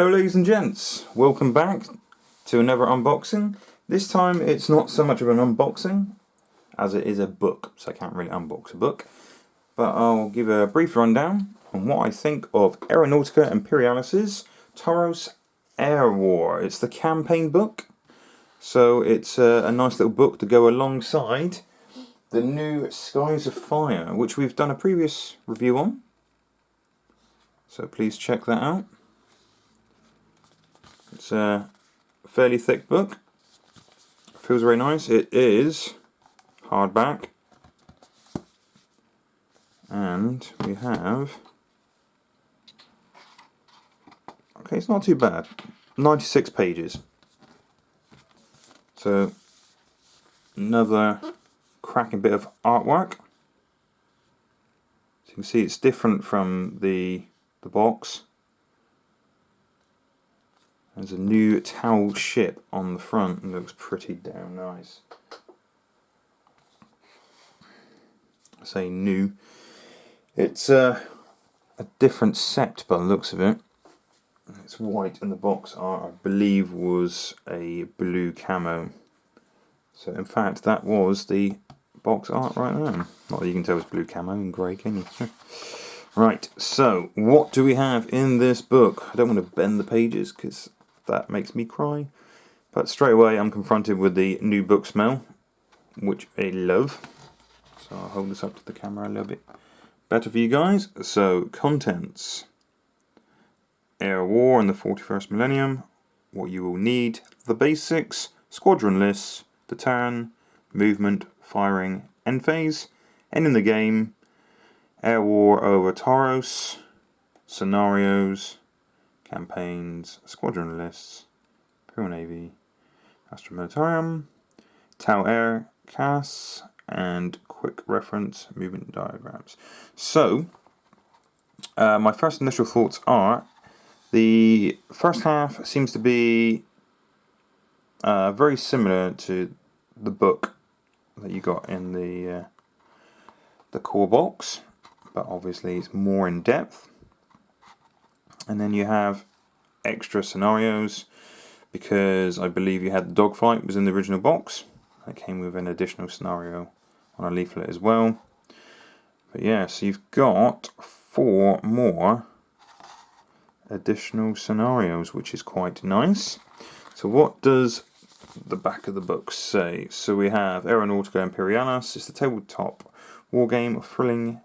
Hello ladies and gents, welcome back to another unboxing. This time it's not so much of an unboxing as it is a book, so I can't really unbox a book. But I'll give a brief rundown on what I think of Aeronautica Imperialis's Taros Air War. It's the campaign book, so it's a nice little book to go alongside the new Skies of Fire, which we've done a previous review on. So please check that out. It's a fairly thick book. Feels very nice. It is hardback. And we have... okay, it's not too bad. 96 pages. So, another cracking bit of artwork. So you can see it's different from the box. There's a new towel ship on the front and looks pretty damn nice. I say new. It's a different set by the looks of it. It's white and the box art I believe was a blue camo. So in fact that was the box art right there. Not that you can tell it's blue camo and grey, can you? Right, so what do we have in this book? I don't want to bend the pages because that makes me cry. But straight away I'm confronted with the new book smell, which I love. So I'll hold this up to the camera a little bit better for you guys. So, contents. Air War in the 41st millennium. What you will need. The basics. Squadron lists. The turn. Movement. Firing. End phase. Ending the game. Air War over Taros. Scenarios. Campaigns. Squadron lists. Imperial Navy. Astra Militarum. Tau Air Cass. And quick reference movement diagrams. So, my first initial thoughts are the first half seems to be very similar to the book that you got in the core box, but obviously it's more in depth. And then you have extra scenarios because I believe you had the dogfight was in the original box. It came with an additional scenario on a leaflet as well. But yeah, so you've got 4 more additional scenarios, which is quite nice. So what does the back of the book say? So we have Aeronautica Imperialis. It's the tabletop wargame of thrilling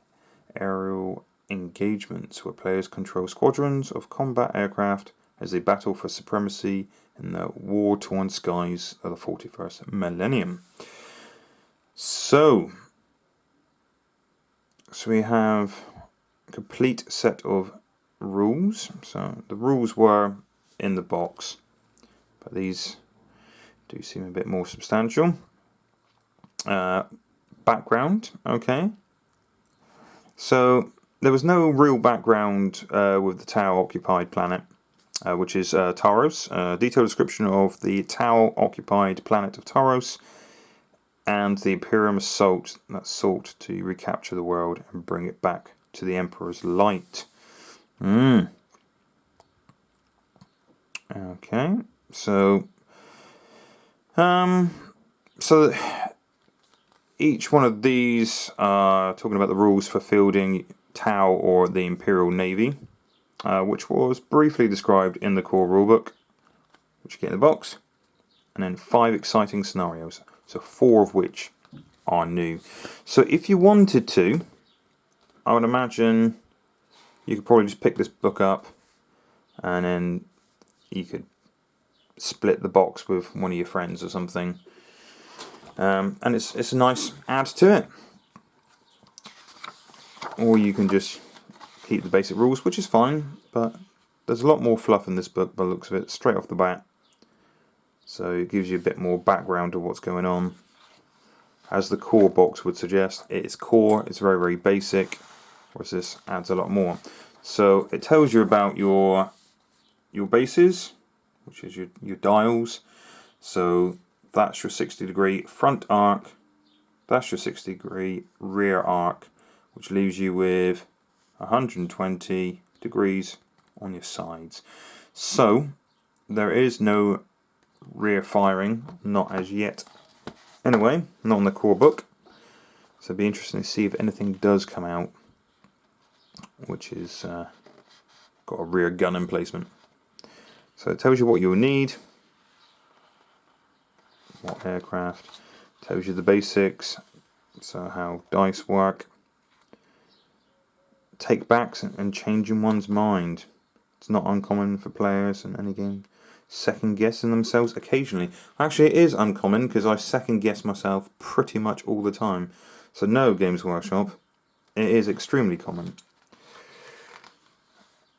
aerial engagements where players control squadrons of combat aircraft as they battle for supremacy in the war-torn skies of the 41st millennium. So we have a complete set of rules. So the rules were in the box, but these do seem a bit more substantial. Background, okay. So there was no real background with the Tau-occupied planet, which is Taros. Detailed description of the Tau-occupied planet of Taros and the Imperium assault that sought to recapture the world and bring it back to the Emperor's light. Okay, so each one of these are talking about the rules for fielding Tau or the Imperial Navy, which was briefly described in the core rulebook, which you get in the box, and then 5 exciting scenarios. So 4 of which are new. So if you wanted to, I would imagine you could probably just pick this book up and then you could split the box with one of your friends or something. And it's a nice add to it. Or you can just keep the basic rules, which is fine, but there's a lot more fluff in this book by the looks of it, straight off the bat. So it gives you a bit more background to what's going on. As the core box would suggest, it's core, it's very, very basic, whereas this adds a lot more. So it tells you about your bases, which is your dials. So that's your 60-degree front arc, that's your 60-degree rear arc, which leaves you with 120 degrees on your sides. So there is no rear firing, not as yet. Anyway, not on the core book. So it'll be interesting to see if anything does come out, which is got a rear gun emplacement. So it tells you what you'll need, what aircraft, tells you the basics, so how dice work, take backs and changing one's mind. It's not uncommon for players in any game second guessing themselves occasionally. Actually, it is uncommon because I second guess myself pretty much all the time. So no, Games Workshop, it is extremely common.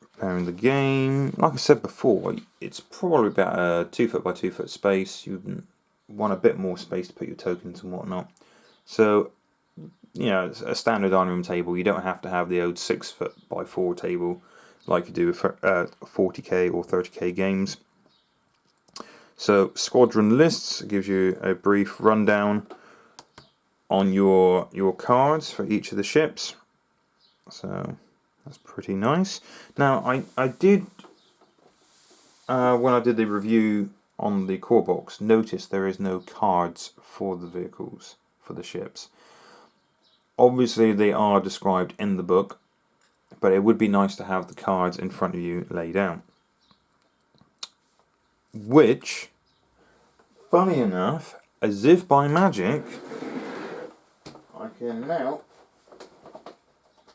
Preparing the game, like I said before, it's probably about a 2 foot by 2 foot space. You want a bit more space to put your tokens and whatnot. So, you know, a standard dining room table, you don't have to have the old 6 foot by 4 table like you do with 40k or 30k games. So Squadron Lists gives you a brief rundown on your cards for each of the ships. So that's pretty nice. Now I did, when I did the review on the core box, notice there is no cards for the vehicles, for the ships. Obviously they are described in the book, but it would be nice to have the cards in front of you laid out. Which, funny enough, as if by magic, I can now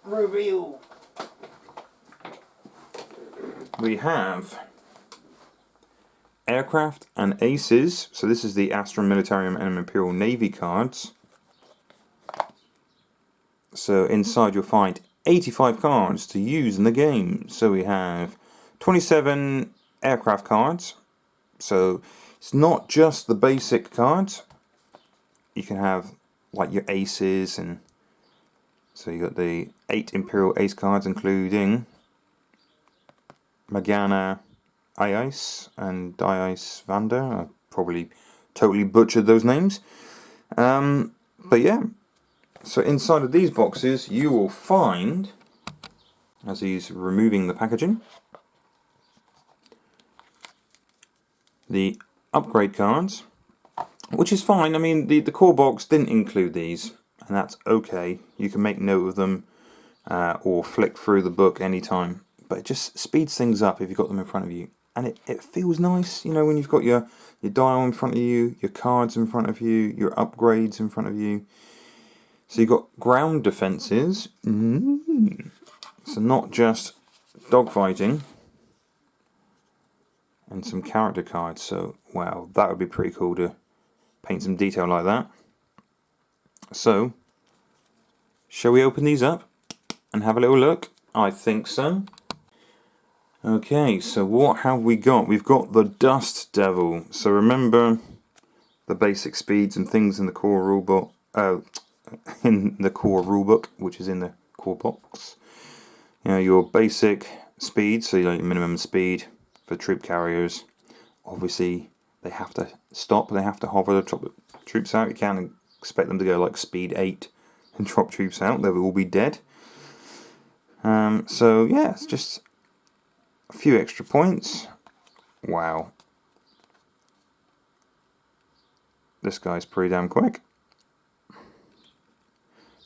reveal. We have aircraft and aces. So this is the Astra Militarum and Imperial Navy cards. So inside you'll find 85 cards to use in the game. So we have 27 aircraft cards. So it's not just the basic cards. You can have like your aces, and so you got the 8 Imperial Ace cards, including Magana Ice and Dice Vander. I probably totally butchered those names. But yeah, so inside of these boxes you will find, as he's removing the packaging, the upgrade cards, which is fine. I mean, the core box didn't include these, and that's okay. You can make note of them or flick through the book anytime, but it just speeds things up if you've got them in front of you. And it feels nice, you know, when you've got your dial in front of you, your cards in front of you, your upgrades in front of you. So you've got ground defences, so not just dogfighting, and some character cards. So wow, that would be pretty cool to paint some detail like that. So shall we open these up and have a little look? I think so. Okay, so what have we got? We've got the Dust Devil. So remember the basic speeds and things in the core rulebook, which is in the core box. You know, your basic speed, so your minimum speed for troop carriers. Obviously, they have to stop. They have to hover to drop the troops out. You can't expect them to go like speed 8 and drop troops out. They will all be dead. So yeah, it's just a few extra points. Wow. This guy's pretty damn quick.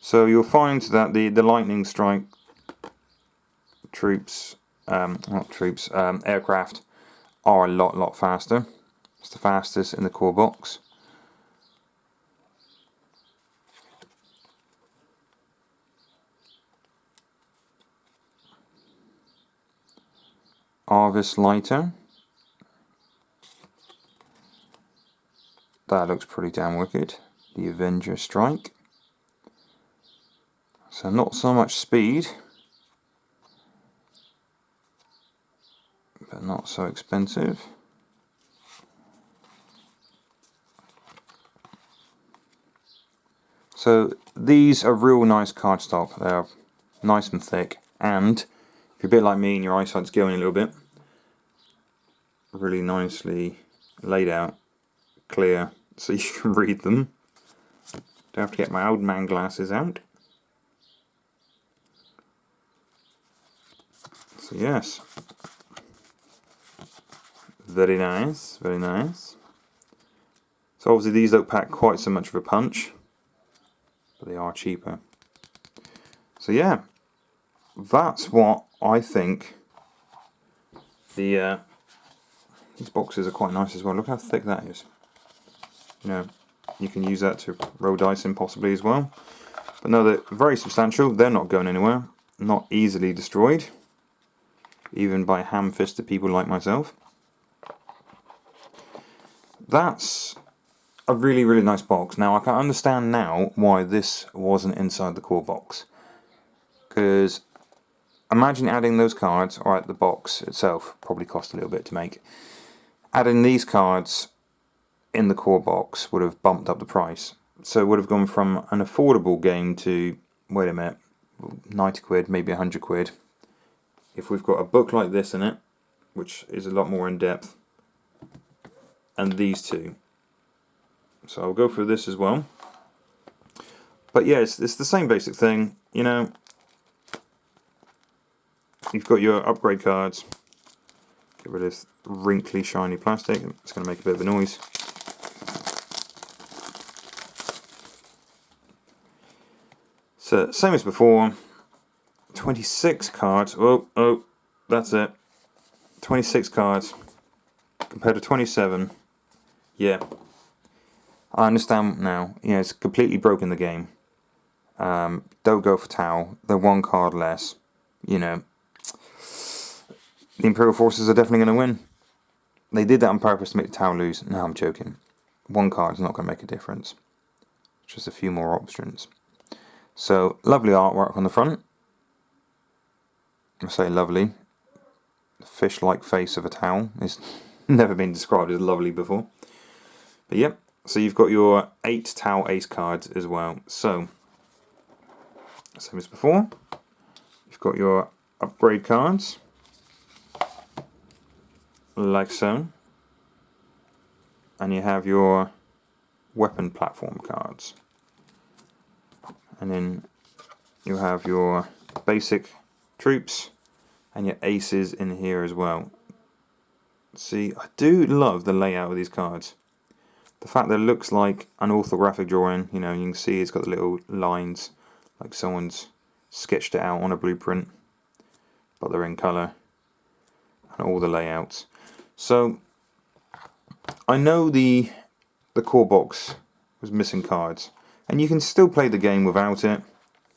So you'll find that the Lightning Strike troops, aircraft are a lot faster. It's the fastest in the core box. Arvis Lighter. That looks pretty damn wicked. The Avenger Strike. So not so much speed, but not so expensive. So these are real nice cardstock. They're nice and thick, and if you're a bit like me and your eyesight's going a little bit, really nicely laid out, clear, so you can read them. Don't have to get my old man glasses out. So yes, Very nice, very nice. So obviously these don't pack quite so much of a punch, but they are cheaper. So yeah, that's what I think. These boxes are quite nice as well. Look how thick that is. You know, you can use that to roll dice in possibly as well. But no, they're very substantial. They're not going anywhere. Not easily destroyed, even by ham-fisted people like myself. That's a really, really nice box. Now I can understand now why this wasn't inside the core box. Because imagine adding those cards, alright, the box itself probably cost a little bit to make. Adding these cards in the core box would have bumped up the price. So it would have gone from an affordable game to, wait a minute, 90 quid, maybe 100 quid. If we've got a book like this in it, which is a lot more in depth, and these two. So I'll go through this as well. But yeah, it's the same basic thing, you know. You've got your upgrade cards. Get rid of this wrinkly, shiny plastic. It's going to make a bit of a noise. So, same as before. 26 cards. Oh, that's it. 26 cards compared to 27. Yeah, I understand now. You know, it's completely broken the game. Don't go for Tau. They're one card less. You know, the Imperial Forces are definitely going to win. They did that on purpose to make the Tau lose. No, I'm joking. One card is not going to make a difference. Just a few more options. So, lovely artwork on the front. I say lovely. The fish-like face of a Tau is never been described as lovely before. But yep, so you've got your 8 Tau Ace cards as well. So, same as before. You've got your upgrade cards. Like so. And you have your weapon platform cards. And then you have your basic troops and your aces in here as well. See, I do love the layout of these cards. The fact that it looks like an orthographic drawing, you know, you can see it's got the little lines like someone's sketched it out on a blueprint, but they're in colour, and all the layouts. So I know the core box was missing cards, and you can still play the game without it.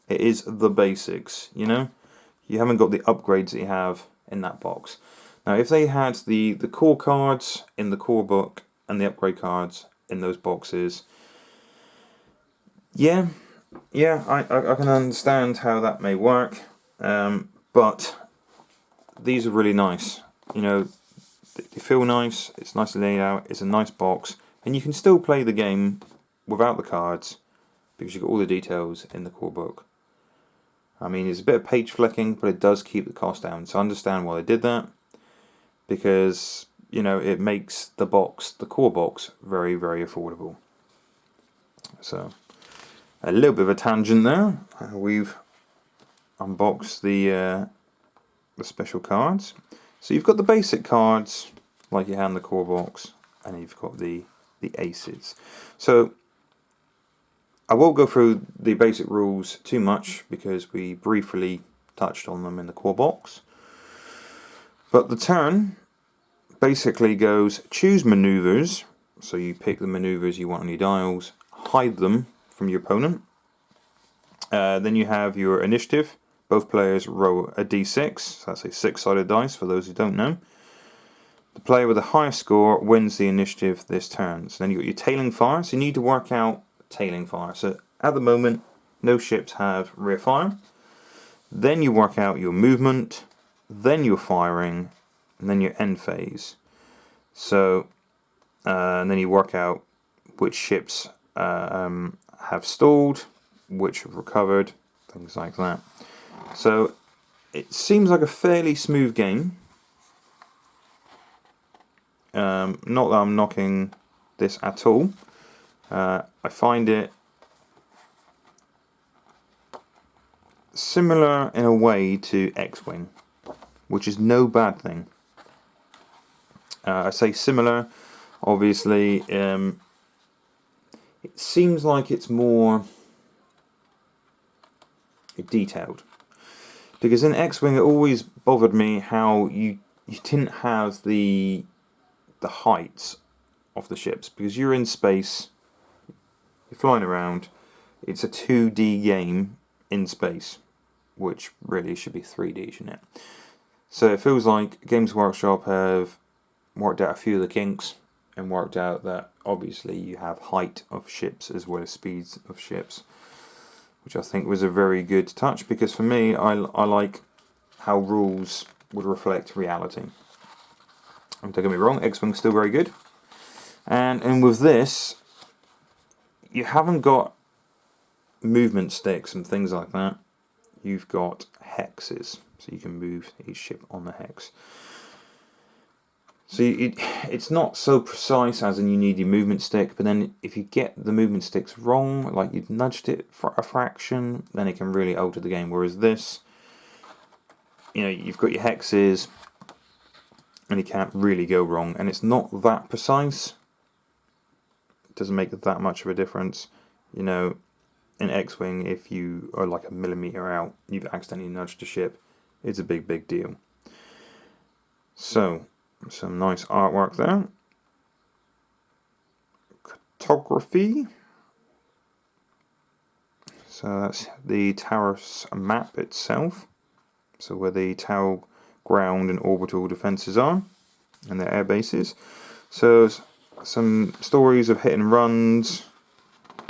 It is the basics, you know. You haven't got the upgrades that you have in that box. Now, if they had the core cards in the core book and the upgrade cards in those boxes, yeah, I can understand how that may work. But these are really nice. You know, they feel nice. It's nicely laid out. It's a nice box, and you can still play the game without the cards because you've got all the details in the core book. I mean, it's a bit of page flicking, but it does keep the cost down. So I understand why they did that, because, you know, it makes the box, the core box, very, very affordable. So, a little bit of a tangent there. We've unboxed the special cards. So you've got the basic cards, like you had in the core box, and you've got the aces. So, I won't go through the basic rules too much because we briefly touched on them in the core box. But the turn basically goes choose maneuvers. So you pick the maneuvers you want on your dials, hide them from your opponent. Then you have your initiative. Both players roll a d6. So that's a 6-sided dice for those who don't know. The player with the highest score wins the initiative this turn. So then you've got your tailing fire. So you need to work out tailing fire. So at the moment, no ships have rear fire. Then you work out your movement, then your firing, and then your end phase. So, and then you work out which ships have stalled, which have recovered, things like that. So it seems like a fairly smooth game. Not that I'm knocking this at all. I find it similar in a way to X-Wing, which is no bad thing. I say similar, obviously. It seems like it's more detailed. Because in X-Wing, it always bothered me how you didn't have the heights of the ships, because you're in space, you're flying around. It's a 2D game in space, which really should be 3D, shouldn't it? So it feels like Games Workshop have worked out a few of the kinks and worked out that obviously you have height of ships as well as speeds of ships, which I think was a very good touch, because for me, I like how rules would reflect reality. Don't get me wrong, X-Wing's still very good. And with this, you haven't got movement sticks and things like that. You've got hexes, so you can move each ship on the hex. So it's not so precise as in you need your movement stick, but then if you get the movement sticks wrong, like you've nudged it for a fraction, then it can really alter the game. Whereas this, you've got your hexes, and you can't really go wrong, and it's not that precise. It doesn't make that much of a difference. In X-Wing, if you are like a millimeter out, you've accidentally nudged a ship, it's a big deal. So, some nice artwork there. Cartography. So that's the Taros map itself. So where the Tau ground and orbital defences are, and their air bases. So some stories of hit and runs,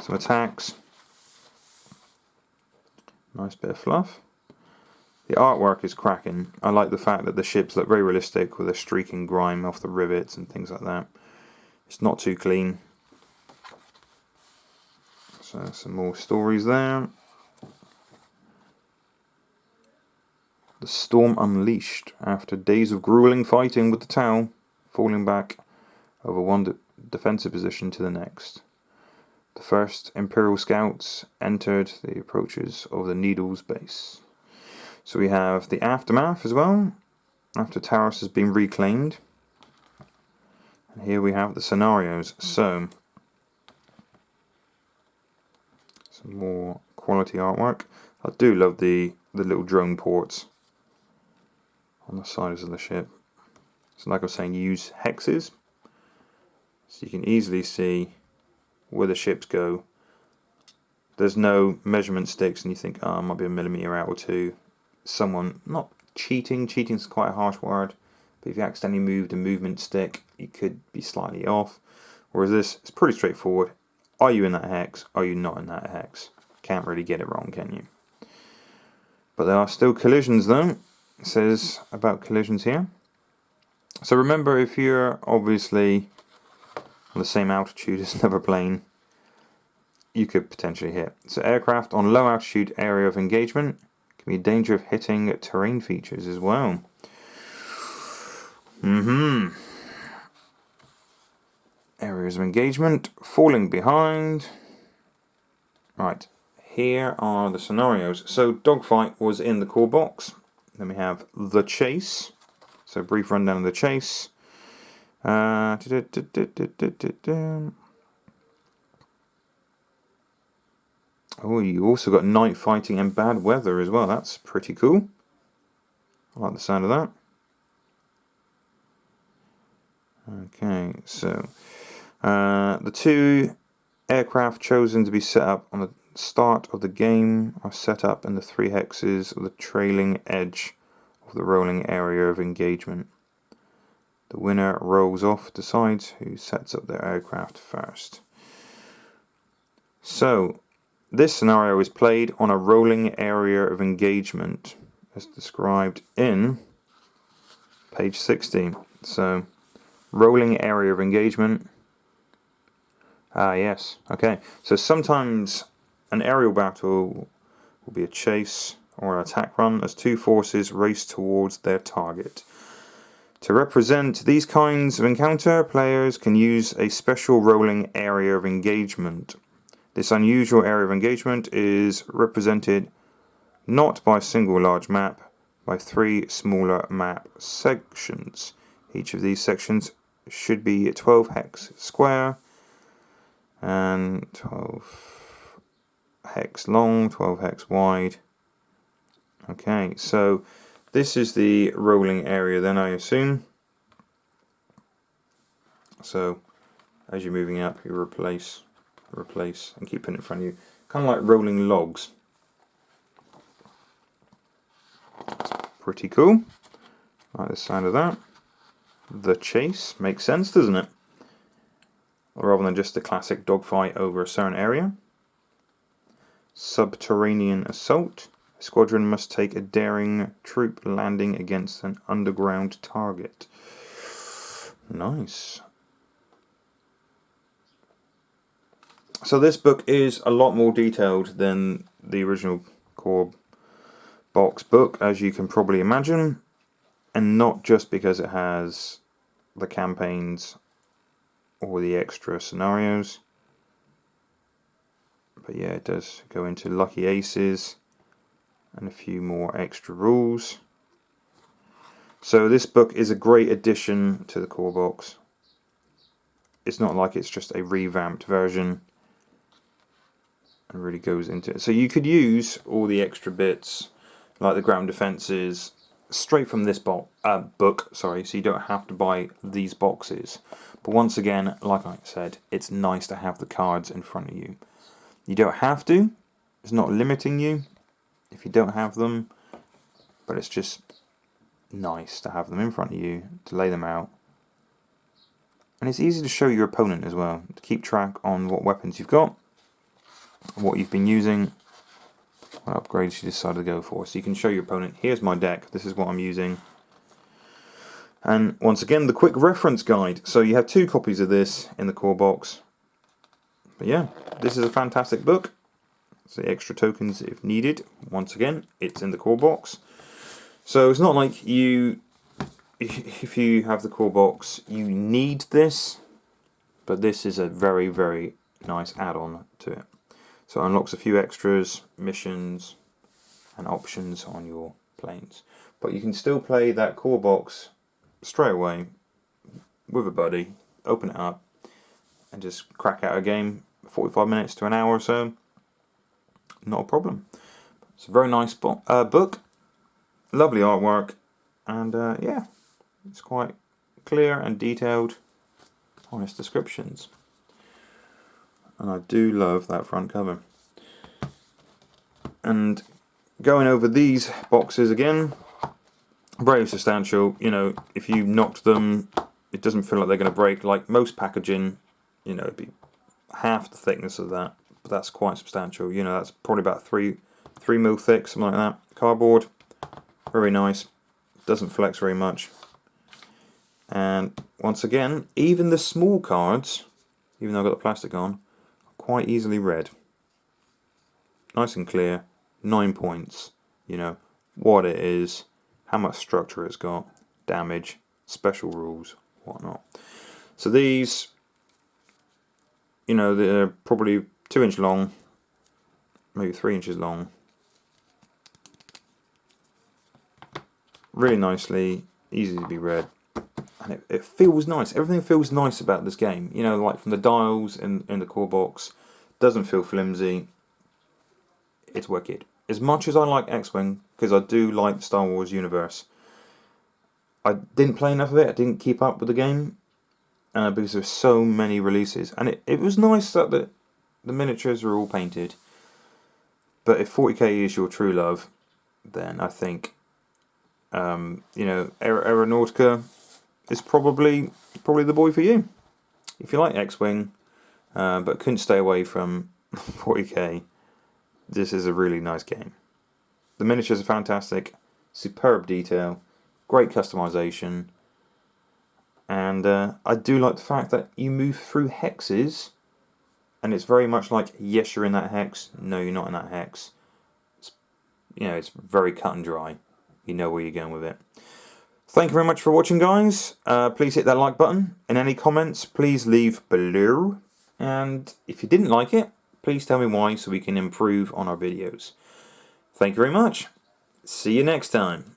some attacks. Nice bit of fluff. The artwork is cracking. I like the fact that the ships look very realistic with a streaking grime off the rivets and things like that. It's not too clean. So some more stories there. The storm unleashed after days of grueling fighting with the Tau, falling back over one defensive position to the next. The first Imperial scouts entered the approaches of the Needles base. So we have the aftermath as well, after Taros has been reclaimed. And here we have the scenarios. So, some more quality artwork. I do love the little drone ports on the sides of the ship. So like I was saying, you use hexes, so you can easily see where the ships go. There's no measurement sticks and you think, it might be a millimeter out or two. Someone, not cheating, cheating's quite a harsh word, but if you accidentally moved a movement stick, you could be slightly off. Whereas this, it's pretty straightforward. Are you in that hex? Are you not in that hex? Can't really get it wrong, can you? But there are still collisions though. It says about collisions here. So remember, if you're obviously on the same altitude as another plane, you could potentially hit. So aircraft on low altitude area of engagement can be in danger of hitting terrain features as well. Areas of engagement, falling behind. Right, here are the scenarios. So dogfight was in the core box. Then we have the chase. So brief rundown of the chase. Oh, you also got night fighting and bad weather as well. That's pretty cool. I like the sound of that. Okay, so the two aircraft chosen to be set up on the start of the game are set up in the 3 hexes of the trailing edge of the rolling area of engagement. The winner rolls off, decides who sets up their aircraft first. So, this scenario is played on a rolling area of engagement, as described in page 60. So, rolling area of engagement. Yes. Okay. So sometimes an aerial battle will be a chase or an attack run as two forces race towards their target. To represent these kinds of encounter, players can use a special rolling area of engagement. This unusual area of engagement is represented not by a single large map, by 3 smaller map sections. Each of these sections should be a 12 hex square and 12 hex long, 12 hex wide. Okay, so this is the rolling area then, I assume. So as you're moving up, you replace, and keep putting it in front of you. Kind of like rolling logs. Pretty cool. Like the sound of that. The chase makes sense, doesn't it? Rather than just a classic dogfight over a certain area. Subterranean assault. A squadron must take a daring troop landing against an underground target. Nice. So this book is a lot more detailed than the original core box book, as you can probably imagine, and not just because it has the campaigns or the extra scenarios, but yeah, it does go into lucky aces and a few more extra rules. So this book is a great addition to the core box. It's not like it's just a revamped version, and really goes into it. So you could use all the extra bits like the ground defenses straight from this book, sorry, so you don't have to buy these boxes. But once again, like I said, it's nice to have the cards in front of you. You don't have to, it's not limiting you if you don't have them, but it's just nice to have them in front of you, to lay them out. And it's easy to show your opponent as well, to keep track on what weapons you've got, what you've been using, what upgrades you decided to go for. So you can show your opponent, here's my deck, this is what I'm using. And once again, the quick reference guide. So you have 2 copies of this in the core box. But yeah, this is a fantastic book. So extra tokens if needed. Once again, it's in the core box. So it's not like if you have the core box, you need this. But this is a very, very nice add-on to it. So it unlocks a few extras, missions, and options on your planes. But you can still play that core box straight away with a buddy, open it up, and just crack out a game, 45 minutes to an hour or so. Not a problem. It's a very nice book, lovely artwork, and yeah, it's quite clear and detailed, honest descriptions. And I do love that front cover. And going over these boxes again, very substantial. You know, if you knocked them, it doesn't feel like they're going to break. Like most packaging, you know, it'd be half the thickness of that, but that's quite substantial. You know, that's probably about 3 mil thick, something like that. Cardboard, very nice. Doesn't flex very much. And once again, even the small cards, even though I've got the plastic on, are quite easily read. Nice and clear. 9 points. You know what it is, how much structure it's got, damage, special rules, whatnot. So these, you know, they're probably 2 inch long, maybe 3 inches long. Really nicely, easy to be read, and it feels nice. Everything feels nice about this game. You know, like from the dials in the core box, doesn't feel flimsy. It's wicked. As much as I like X-Wing, because I do like the Star Wars universe, I didn't play enough of it. I didn't keep up with the game because there's so many releases, and it was nice that the miniatures are all painted. But if 40k is your true love, then I think you know, Aeronautica is probably the boy for you. If you like X-Wing, but couldn't stay away from 40k, this is a really nice game. The miniatures are fantastic, superb detail, great customization, and I do like the fact that you move through hexes, and it's very much like, yes, you're in that hex, no, you're not in that hex. You know, it's very cut and dry. You know where you're going with it. Thank you very much for watching, guys. Please hit that like button, and any comments, please leave below. And if you didn't like it, please tell me why so we can improve on our videos. Thank you very much. See you next time.